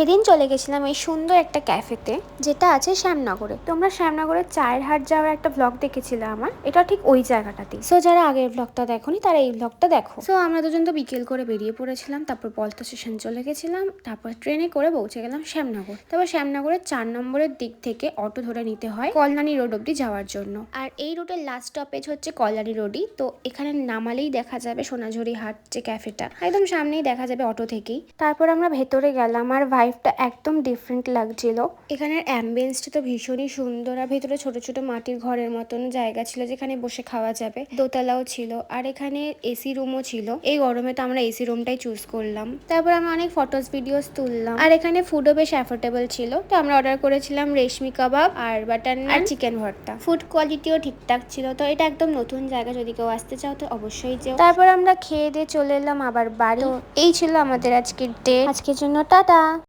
সেদিন চলে গেছিলাম এই সুন্দর একটা ক্যাফেতে, যেটা আছে শ্যামনগরে। তোমরা শ্যামনগরের চায়ের হাট যাওয়ার একটা ব্লগ দেখেছিলে আমার, এটা ঠিক ওই জায়গাটাতেই। সো যারা আগের ব্লগটা দেখোনি তারা এই ব্লগটা দেখো। সো আমরা দুজন তো বিকেল করে বেরিয়ে পড়েছিলাম, তারপর পলতা স্টেশন চলে গেছিলাম, তারপর ট্রেনে করে পৌঁছে গেলাম শ্যামনগর। তারপর শ্যামনগরের 4 নম্বরের দিক থেকে অটো ধরে নিতে হয় কল্যাণী রোড অব্দি যাওয়ার জন্য। আর এই রুটের লাস্ট স্টপেজ হচ্ছে কল্যাণী রোডই। তো এখানে নামালেই দেখা যাবে সোনাঝুরি হাট যে ক্যাফেটা, একদম সামনেই দেখা যাবে অটো থেকেই। তারপর আমরা ভেতরে গেলাম, আর ভাইবটা একদম ডিফারেন্ট লাগছিল। এখানের অ্যাম্বিয়েন্সটা তো ভীষণই সুন্দর, আর ভেতরে ছোট ছোট মাটির ঘরের মতন জায়গা ছিল যেখানে বসে খাওয়া যাবে, দোতলাও ছিল, আর এখানে এসি রুমও ছিল। এই গরমে তো আমরা এসি রুমটাই চুজ করলাম। তারপর আমরা অনেক ফটোস ভিডিওস তুললাম, আর এখানে ফুডও বেশ অ্যাফোর্ডেবল ছিল। তো আমরা অর্ডার করেছিলাম রেশমি কাবাব আর বাটার নান আর চিকেন ভর্তা। ফুড কোয়ালিটিও ঠিকঠাক ছিল। তো এটা একদম নতুন জায়গা, যদি কেউ আসতে চাও তো অবশ্যই যেও। তারপর আমরা খেয়ে দিয়ে চলে এলাম আবার বাড়ি। এই ছিল আমাদের আজকের ডে। আজকের জন্য টাটা।